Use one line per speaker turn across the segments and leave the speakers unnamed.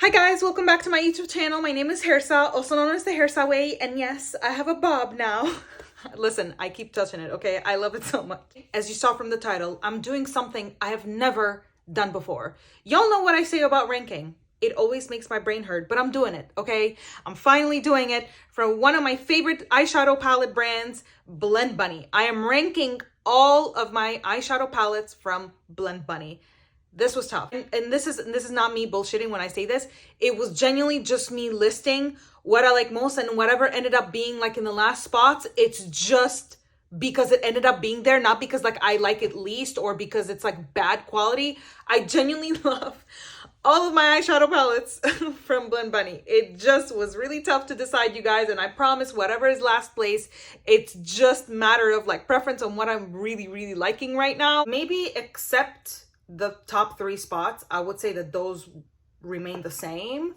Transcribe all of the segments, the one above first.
Hi guys, welcome back to my YouTube channel. My name is Hairsa, also known as the Hairsa Way, and yes, I have a bob now. Listen, I keep touching it, okay? I love it so much. As you saw from the title, I'm doing something I have never done before. Y'all know what I say about ranking. It always makes my brain hurt, but I'm doing it, okay? I'm finally doing it for one of my favorite eyeshadow palette brands, Blend Bunny. I am ranking all of my eyeshadow palettes from Blend Bunny. This was tough. And this is not me bullshitting when I say this. It was genuinely just me listing what I like most, and whatever ended up being like in the last spots, it's just because it ended up being there, not because like I like it least or because it's like bad quality. I genuinely love all of my eyeshadow palettes from Blend Bunny. It just was really tough to decide, you guys, and I promise whatever is last place, it's just matter of like preference on what I'm really liking right now. Maybe except the top 3 spots, I would say that those remain the same.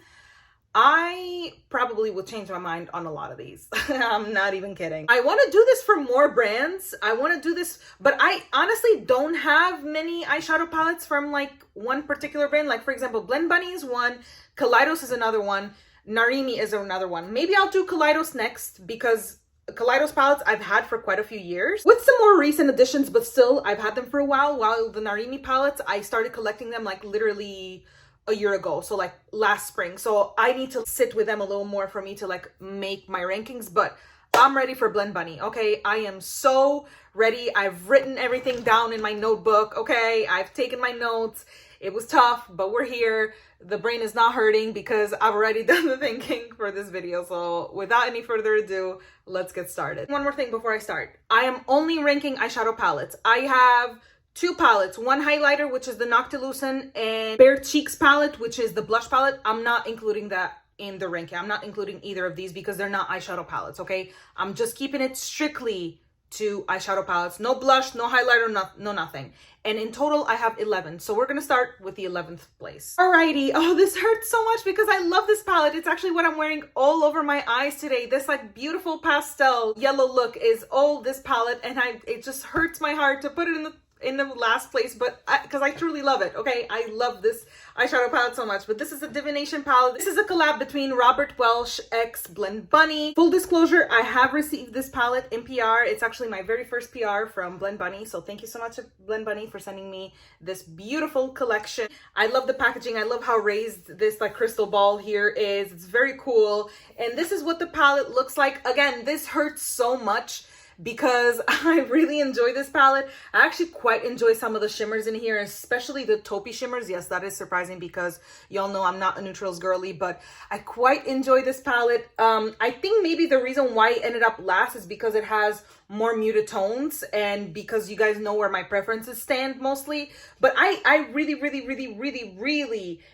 I probably would change my mind on a lot of these. I'm not even kidding. I want to do this for more brands. I want to do this, but I honestly don't have many eyeshadow palettes from like one particular brand. Like for example, Blend Bunny is one, Kaleidos is another one, Narimi is another one. Maybe I'll do Kaleidos next because Kaleidos palettes I've had for quite a few years with some more recent additions, but still I've had them for a while. While the Narimi palettes, I started collecting them like literally a year ago, so like last spring. So I need to sit with them a little more for me to like make my rankings, but I'm ready for Blend Bunny, okay? I am so ready. I've written everything down in my notebook, okay? I've taken my notes. It was tough, but we're here. The brain is not hurting because I've already done the thinking for this video. So without any further ado, let's get started. One more thing before I start. I am only ranking eyeshadow palettes. I have 2 palettes, one highlighter, which is the Noctilucent, and Bare Cheeks palette, which is the blush palette. I'm not including that in the ranking. I'm not including either of these because they're not eyeshadow palettes, okay? I'm just keeping it strictly to eyeshadow palettes. No blush, no highlighter, no nothing. And in total, I have 11. So we're gonna start with the 11th place. Alrighty. Oh, this hurts so much because I love this palette. It's actually what I'm wearing all over my eyes today. This like beautiful pastel yellow look is all this palette, and it just hurts my heart to put it in the last place, but because I truly love it, okay? I love this eyeshadow palette so much. But this is a Divination palette. This is a collab between Robert Welsh x Blend Bunny. Full disclosure, I have received this palette in PR. It's actually my very first PR from Blend Bunny, so thank you so much, Blend Bunny, for sending me this beautiful collection. I love the packaging. I love how raised this like crystal ball here is. It's very cool, and this is what the palette looks like. Again, this hurts so much because I really enjoy this palette. I actually quite enjoy some of the shimmers in here, especially the taupey shimmers. Yes, that is surprising because y'all know I'm not a neutrals girly, but I quite enjoy this palette. I think maybe the reason why it ended up last is because it has more muted tones, and because you guys know where my preferences stand mostly. But I really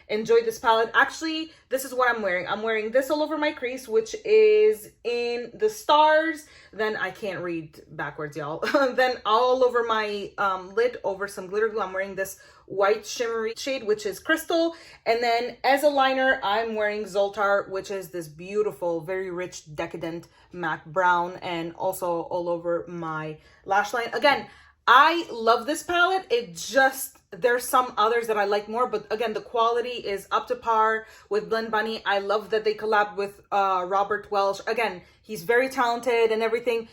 enjoy this palette. Actually, this is what I'm wearing. I'm wearing this all over my crease, which is in the stars. Then I can't read backwards, y'all. Then all over my lid over some glitter glue, I'm wearing this white shimmery shade, which is Crystal. And then as a liner, I'm wearing Zoltar, which is this beautiful, very rich, decadent matte brown, and also all over my lash line. Again, I love this palette. It just, there's some others that I like more, but again, the quality is up to par with Blend Bunny. I love that they collabed with Robert Welsh. Again, he's very talented and everything.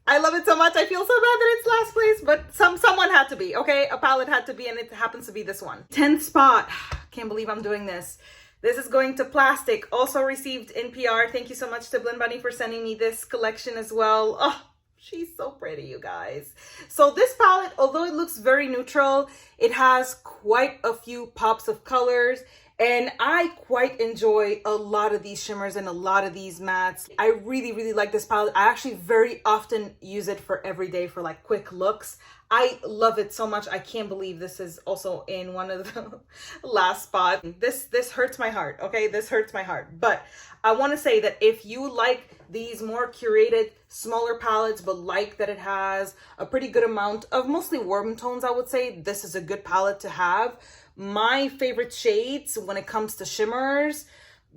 I love it so much. I feel so bad that it's last place, but someone had to be, okay? A palette had to be, and it happens to be this one. 10th spot. Can't believe I'm doing this. This is going to Plastic, also received in PR. Thank you so much to Blend Bunny for sending me this collection as well. Oh, she's so pretty, you guys. So this palette, although it looks very neutral, it has quite a few pops of colors. And I quite enjoy a lot of these shimmers and a lot of these mattes. I really like this palette. I actually very often use it for every day for like quick looks. I love it so much. I can't believe this is also in one of the last spot. This hurts my heart, okay? This hurts my heart. But I want to say that if you like these more curated, smaller palettes, but like that it has a pretty good amount of mostly warm tones, I would say this is a good palette to have. My favorite shades when it comes to shimmers,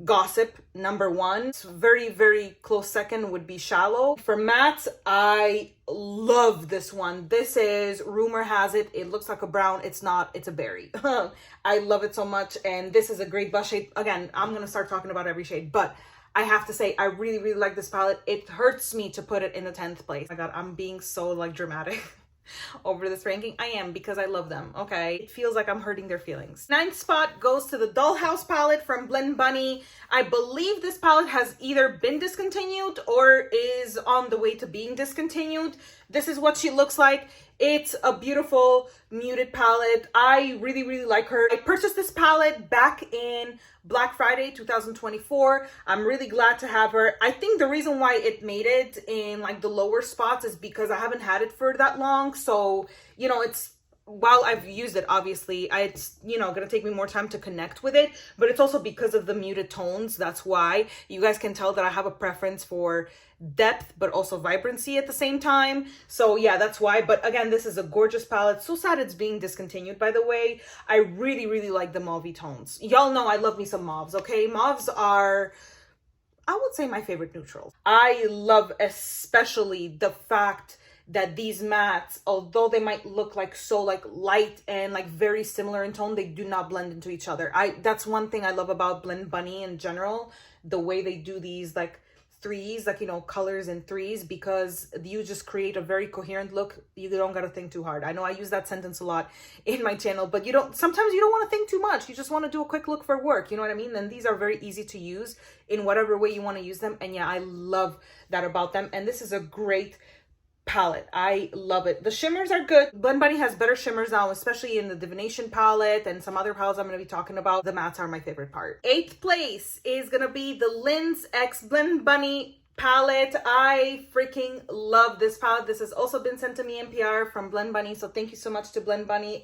Gossip, number one. Very, very close second would be Shallow. For mattes, I love this one. This is, rumor has it, it looks like a brown. It's not, it's a berry. I love it so much. And this is a great blush shade. Again, I'm going to start talking about every shade, but I have to say, I really, really like this palette. It hurts me to put it in the 10th place. Oh my God, I'm being so like dramatic over this ranking. I am, because I love them, okay? It feels like I'm hurting their feelings. 9th spot goes to the Dollhouse palette from Blend Bunny. I believe this palette has either been discontinued or is on the way to being discontinued. This is what she looks like. It's a beautiful muted palette. I really, really like her. I purchased this palette back in Black Friday 2024. I'm really glad to have her. I think the reason why it made it in like the lower spots is because I haven't had it for that long. So, you know, it's, while I've used it, obviously, it's, you know, gonna take me more time to connect with it, but it's also because of the muted tones. That's why. You guys can tell that I have a preference for depth, but also vibrancy at the same time. So yeah, that's why. But again, this is a gorgeous palette. So sad it's being discontinued, by the way. I really, really like the mauve tones. Y'all know I love me some mauves, okay? Mauves are, I would say, my favorite neutrals. I love especially the fact that these mattes, although they might look like so like light and like very similar in tone, they do not blend into each other. That's one thing I love about Blend Bunny in general, the way they do these like threes, like, you know, colors in threes, because you just create a very coherent look. You don't gotta think too hard. I know I use that sentence a lot in my channel, but sometimes you don't want to think too much. You just want to do a quick look for work, you know what I mean? And these are very easy to use in whatever way you want to use them. And yeah, I love that about them. And this is a great palette. I love it. The shimmers are good. Blend Bunny has better shimmers now, especially in the Divination palette and some other palettes I'm going to be talking about. The mattes are my favorite part. 8th place is going to be the Lins X Blend Bunny palette. I freaking love this palette. This has also been sent to me in PR from Blend Bunny, so thank you so much to Blend Bunny.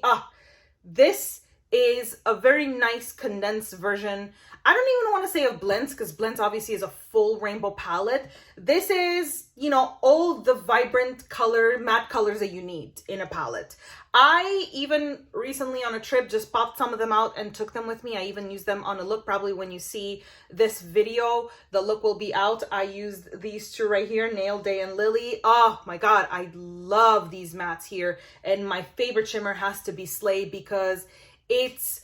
This is a very nice condensed version. I don't even want to say of blends, because blends obviously is a full rainbow palette. This is, you know, all the vibrant color, matte colors that you need in a palette. I even recently on a trip just popped some of them out and took them with me. I even used them on a look. Probably when you see this video, the look will be out. I used these two right here, Nail Day and Lily. Oh my God, I love these mattes here. And my favorite shimmer has to be Slay, because it's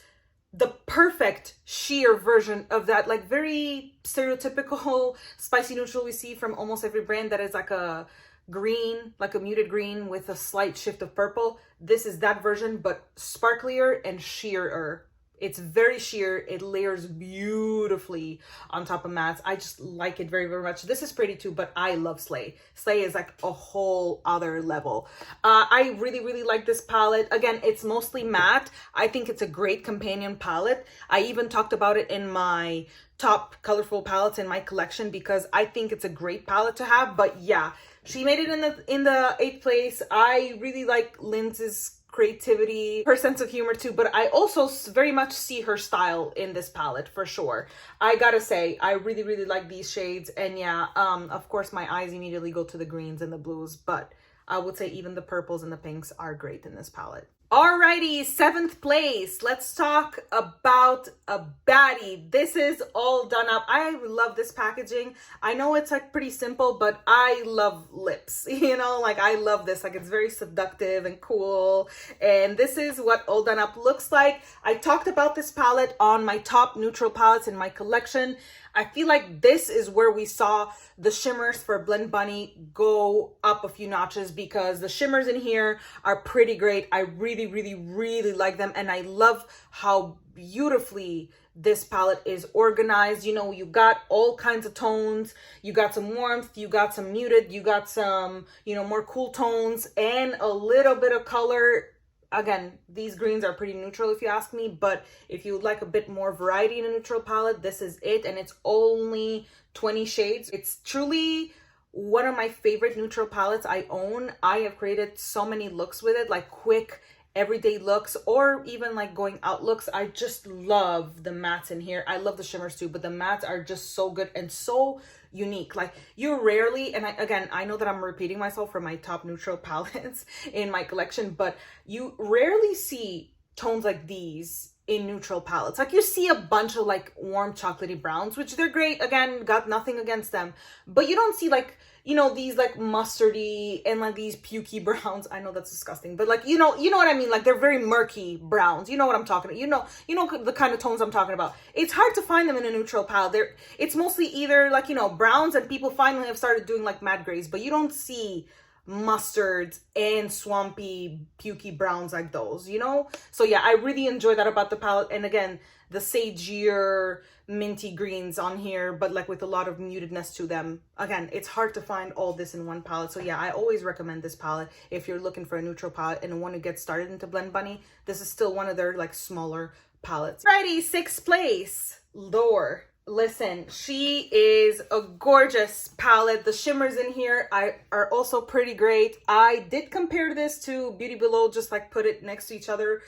the perfect sheer version of that like very stereotypical spicy neutral we see from almost every brand that is like a green, like a muted green with a slight shift of purple. This is that version, but sparklier and sheerer. It's very sheer. It layers beautifully on top of mattes. I just like it very, very much. This is pretty too, but I love Slay. Slay is like a whole other level. I really, really like this palette. Again, it's mostly matte. I think it's a great companion palette. I even talked about it in my top colorful palettes in my collection, because I think it's a great palette to have. But yeah, she made it in the 8th place. I really like Lins's creativity, her sense of humor too, but I also very much see her style in this palette for sure. I gotta say, I really, really like these shades. And yeah, of course my eyes immediately go to the greens and the blues, but I would say even the purples and the pinks are great in this palette. Alrighty, 7th place. Let's talk about a baddie. This is All Done Up. I love this packaging. I know it's like pretty simple, but I love lips. You know, like I love this. Like it's very seductive and cool. And this is what All Done Up looks like. I talked about this palette on my top neutral palettes in my collection. I feel like this is where we saw the shimmers for Blend Bunny go up a few notches, because the shimmers in here are pretty great. I really, really, really like them. And I love how beautifully this palette is organized. You know, you got all kinds of tones. You got some warmth, you got some muted, you got some, you know, more cool tones and a little bit of color. Again, these greens are pretty neutral if you ask me, but if you would like a bit more variety in a neutral palette, this is it. And it's only 20 shades. It's truly one of my favorite neutral palettes I own. I have created so many looks with it, like quick everyday looks or even like going out looks. I just love the mattes in here. I love the shimmers too, but the mattes are just so good and so unique. Like you rarely, and I know that I'm repeating myself for my top neutral palettes in my collection, but you rarely see tones like these in neutral palettes. Like you see a bunch of like warm chocolatey browns, which they're great. Again, got nothing against them. But you don't see like, you know, these like mustardy and like these pukey browns. I know that's disgusting, but like, you know what I mean? Like they're very murky browns. You know what I'm talking about. You know the kind of tones I'm talking about. It's hard to find them in a neutral palette. It's mostly either like, you know, browns, and people finally have started doing like matte grays, but you don't see mustards and swampy pukey browns like those, you know? So yeah, I really enjoy that about the palette. And again, the sageier minty greens on here, but like with a lot of mutedness to them. Again, it's hard to find all this in one palette. So yeah, I always recommend this palette if you're looking for a neutral palette and want to get started into Blend Bunny. This is still one of their like smaller palettes. Alrighty, sixth place, Lore. Listen, she is a gorgeous palette. The shimmers in here are also pretty great. I did compare this to Beauty Below, just like put it next to each other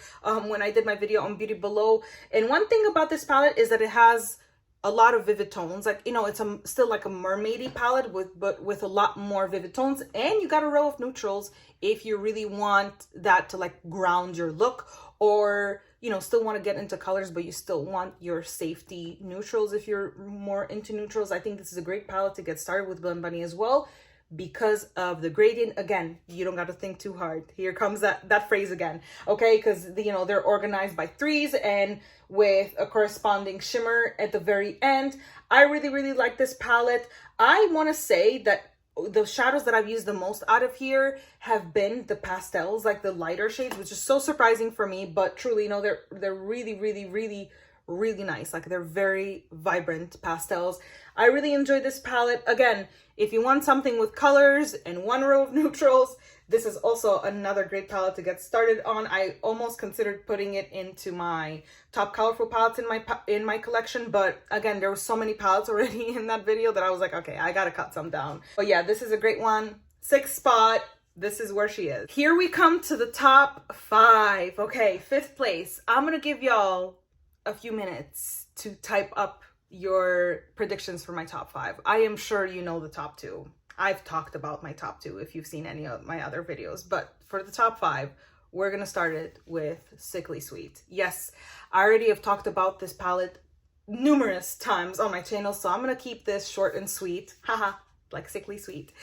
when I did my video on Beauty Below. And one thing about this palette is that it has a lot of vivid tones. Like, you know, it's still like a mermaidy palette but with a lot more vivid tones. And you got a row of neutrals if you really want that to like ground your look, or you know, still want to get into colors, but you still want your safety neutrals if you're more into neutrals. I think this is a great palette to get started with Blend Bunny as well, because of the gradient. Again, you don't got to think too hard. Here comes that phrase again, okay? Because, you know, they're organized by threes and with a corresponding shimmer at the very end. I really, really like this palette. I want to say that the shadows that I've used the most out of here have been the pastels, like the lighter shades, which is so surprising for me, but truly, you know, they're really, really, really, really nice. Like they're very vibrant pastels. I really enjoy this palette. Again, if you want something with colors and one row of neutrals, this is also another great palette to get started on. I almost considered putting it into my top colorful palettes in my collection, but again, there were so many palettes already in that video that I was like, okay, I gotta cut some down. But yeah, this is a great one. Sixth spot. This is where she is. Here we come to the top 5. Okay, 5th place. I'm gonna give y'all a few minutes to type up your predictions for my top 5. I am sure you know the top 2. I've talked about my top 2 if you've seen any of my other videos, but for the top 5, we're gonna start it with Sickly Sweet. Yes, I already have talked about this palette numerous times on my channel, so I'm gonna keep this short and sweet. Haha, like Sickly Sweet.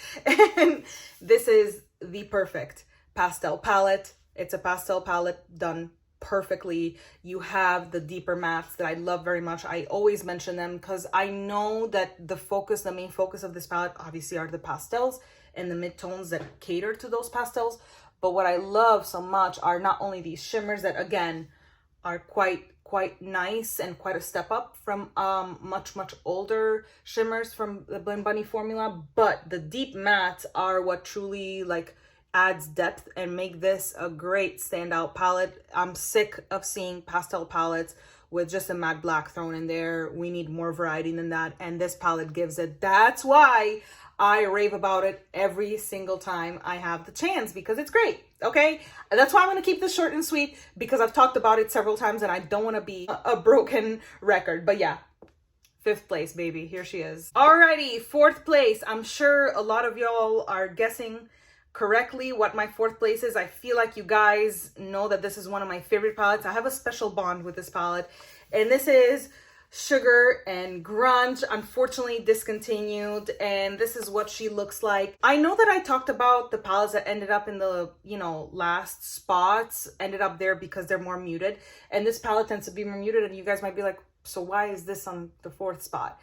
And this is the perfect pastel palette. It's a pastel palette done perfectly. You have the deeper mattes that I love very much. I always mention them because I know that the main focus of this palette obviously are the pastels and the mid-tones that cater to those pastels. But what I love so much are not only these shimmers that again are quite nice and quite a step up from much older shimmers from the Blend Bunny formula, but the deep mattes are what truly like adds depth and make this a great standout palette. I'm sick of seeing pastel palettes with just a matte black thrown in there. We need more variety than that, and this palette gives it. That's why I rave about it every single time I have the chance, because it's great, okay? That's why I'm gonna keep this short and sweet, because I've talked about it several times and I don't wanna be a broken record. But yeah, 5th place, baby, here she is. Alrighty, 4th place. I'm sure a lot of y'all are guessing correctly what my 4th place is. I feel like you guys know that this is one of my favorite palettes. I have a special bond with this palette, and this is Sugar and Grunge, unfortunately discontinued, and this is what she looks like. I know that I talked about the palettes that ended up in the, you know, last spots, ended up there because they're more muted, and this palette tends to be more muted, and you guys might be like, so why is this on the 4th spot?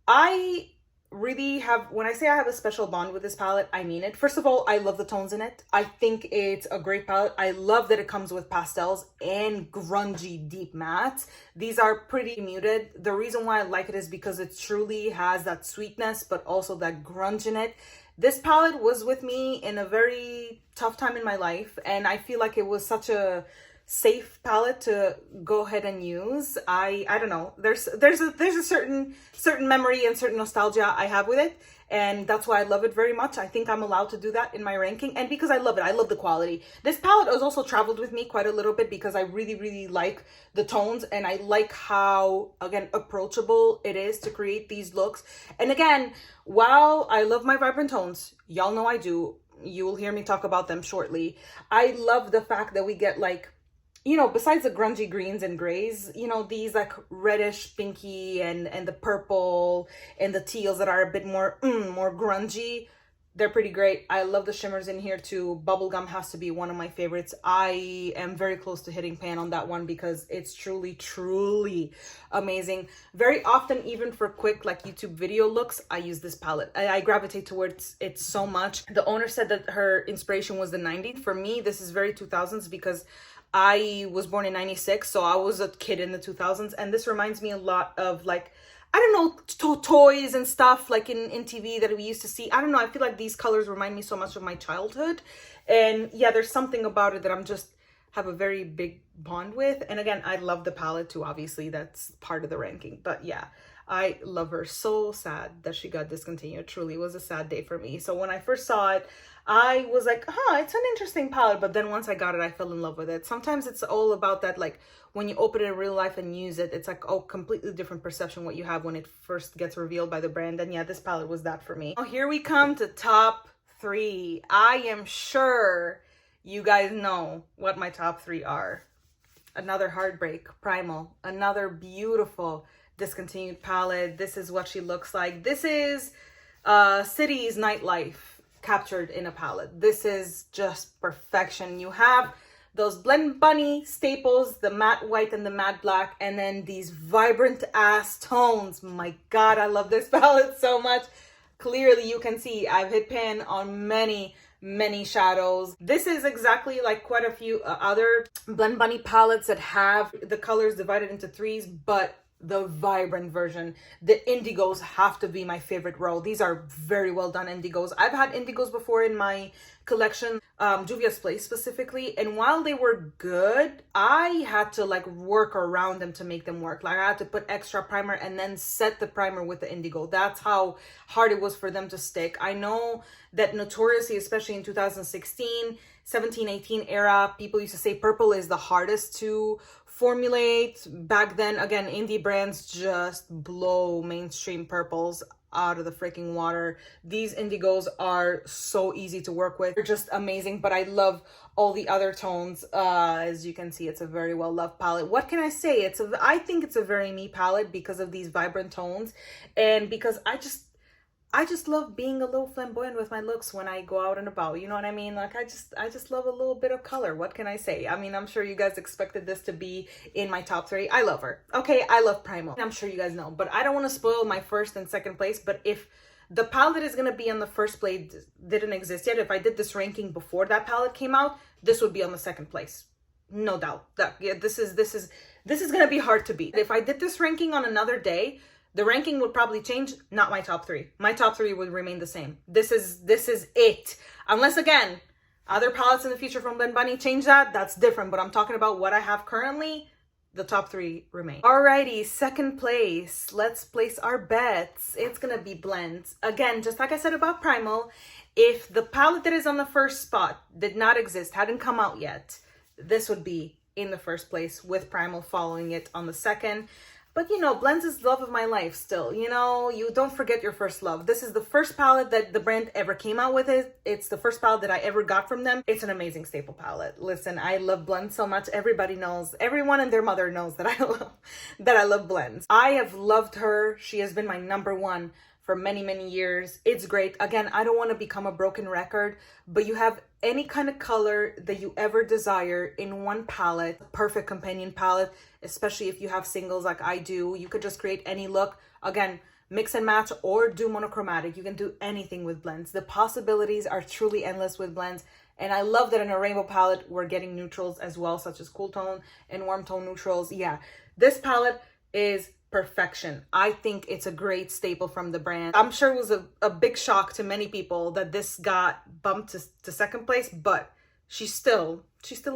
I really have, when I say I have a special bond with this palette, I mean it. First of all, I love the tones in it. I think it's a great palette. I love that it comes with pastels and grungy deep mattes. These are pretty muted. The reason why I like it is because it truly has that sweetness, but also that grunge in it. This palette was with me in a very tough time in my life, and I feel like it was such a safe palette to go ahead and use. I don't know, there's a certain memory and certain nostalgia I have with it, and that's why I love it very much. I think I'm allowed to do that in my ranking, and because I love it, I love the quality. This palette has also traveled with me quite a little bit because I really like the tones, and I like how, again, approachable it is to create these looks. And again, while I love my vibrant tones, y'all know I do, you will hear me talk about them shortly, I love the fact that we get like you know, besides the grungy greens and grays, you know, these like reddish pinky and the purple and the teals that are a bit more more grungy, they're pretty great. I love the shimmers in here too. Bubblegum has to be one of my favorites. I am very close to hitting pan on that one because it's truly, truly amazing. Very often, even for quick like YouTube video looks, I use this palette. I gravitate towards it so much. The owner said that her inspiration was the 90s. For me, this is very 2000s because I was born in 96, so I was a kid in the 2000s, and this reminds me a lot of like, I don't know, toys and stuff like in TV that we used to see. I don't know, I feel like these colors remind me so much of my childhood. And yeah, there's something about it that I'm just have a very big bond with. And again, I love the palette too, obviously that's part of the ranking. But yeah, I love her. So sad that she got discontinued. Truly, it was a sad day for me. So when I first saw it, I was like, huh, it's an interesting palette. But then once I got it, I fell in love with it. Sometimes it's all about that, like when you open it in real life and use it, it's like, oh, completely different perception what you have when it first gets revealed by the brand. And yeah, this palette was that for me. Now here we come to top 3. I am sure you guys know what my top 3 are. Another heartbreak, Primal. Another beautiful discontinued palette. This is what she looks like. This is city's nightlife captured in a palette. This is just perfection. You have those blend bunny staples, the matte white and the matte black, and then these vibrant ass tones. My God, I love this palette so much. Clearly you can see I've hit pan on many shadows. This is exactly like quite a few other blend bunny palettes that have the colors divided into 3s, but the vibrant version. The indigos have to be my favorite row. These are very well done indigos. I've had indigos before in my collection, Juvia's Place specifically, and while they were good, I had to like work around them to make them work. Like I had to put extra primer and then set the primer with the indigo. That's how hard it was for them to stick. I know that notoriously, especially in 2016, 17, 18 era, people used to say purple is the hardest to formulate. Back then, again, indie brands just blow mainstream purples out of the freaking water. These indigos are so easy to work with. They're just amazing, but I love all the other tones. As you can see, it's a very well loved palette. What can I say? I think it's a very me palette because of these vibrant tones, and because I just love being a little flamboyant with my looks when I go out and about. You know what I mean? Like I just love a little bit of color. What can I say? I mean, I'm sure you guys expected this to be in my top 3. I love her. Okay, I love Primal. I'm sure you guys know, but I don't want to spoil my first and second place. But if the palette that is going to be on the first place didn't exist yet, if I did this ranking before that palette came out, this would be on the second place. No doubt. Yeah, this is going to be hard to beat. If I did this ranking on another day, the ranking would probably change, not my top 3. My top 3 would remain the same. This is it. Unless, again, other palettes in the future from Blend Bunny change that, that's different. But I'm talking about what I have currently, the top 3 remain. Alrighty, second place. Let's place our bets. It's gonna be blends. Again, just like I said about Primal, if the palette that is on the first spot did not exist, hadn't come out yet, this would be in the first place with Primal following it on the second. But you know, blends is love of my life still. You know, you don't forget your first love. This is the first palette that the brand ever came out with. It's the first palette that I ever got from them. It's an amazing staple palette. Listen, I love blends so much. Everybody knows, everyone and their mother knows that I love blends. I have loved her. She has been my #1 for many years. It's great. Again, I don't want to become a broken record, but you have any kind of color that you ever desire in one palette, perfect companion palette, especially if you have singles like I do. You could just create any look. Again, mix and match or do monochromatic. You can do anything with blends. The possibilities are truly endless with blends. And I love that in a rainbow palette, we're getting neutrals as well, such as cool tone and warm tone neutrals. Yeah, this palette is perfection. I think it's a great staple from the brand. I'm sure it was a big shock to many people that this got bumped to second place, but she's still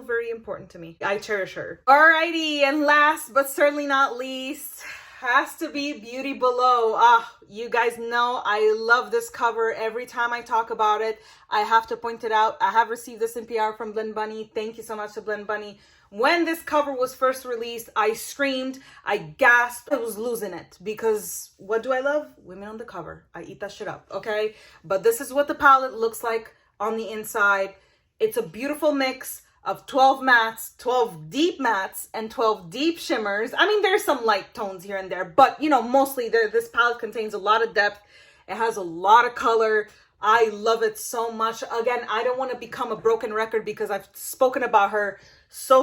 very important to me. I cherish her. Alrighty, and last but certainly not least, has to be Beauty Below. You guys know I love this cover. Every time I talk about it, I have to point it out. I have received this in PR from Blend Bunny. Thank you so much to Blend Bunny. When this cover was first released, I screamed, I gasped, I was losing it because what do I love? Women on the cover. I eat that shit up, okay? But this is what the palette looks like on the inside. It's a beautiful mix of 12 mattes, 12 deep mattes, and 12 deep shimmers. I mean, there's some light tones here and there, but you know, mostly this palette contains a lot of depth. It has a lot of color. I love it so much. Again, I don't want to become a broken record because I've spoken about her so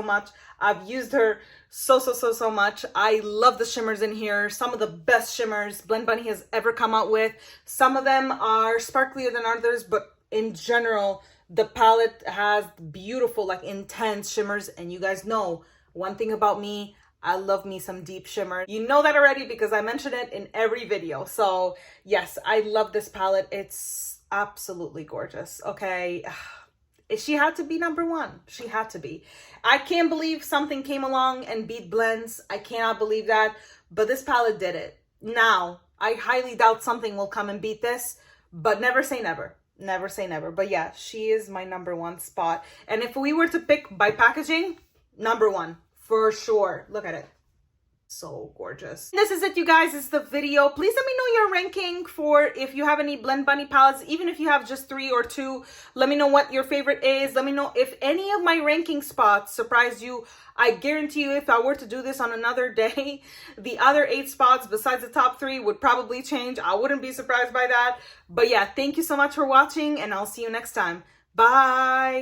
much. I've used her so much. I love the shimmers in here. Some of the best shimmers Blend Bunny has ever come out with. Some of them are sparklier than others, but in general, the palette has beautiful, like intense shimmers. And you guys know one thing about me, I love me some deep shimmer. You know that already because I mention it in every video. So yes, I love this palette. It's absolutely gorgeous. Okay. She had to be number one. She had to be. I can't believe something came along and beat blends. I cannot believe that. But this palette did it. Now, I highly doubt something will come and beat this. But never say never. Never say never. But yeah, she is my number one spot. And if we were to pick by packaging, number one. For sure. Look at it. So gorgeous. This is it, you guys. It's the video. Please let me know your ranking for if you have any Blend Bunny palettes. Even if you have just 3 or 2, let me know what your favorite is. Let me know if any of my ranking spots surprised you. I guarantee you, if I were to do this on another day, the other 8 spots besides the top 3 would probably change. I wouldn't be surprised by that. But yeah, thank you so much for watching, and I'll see you next time. Bye.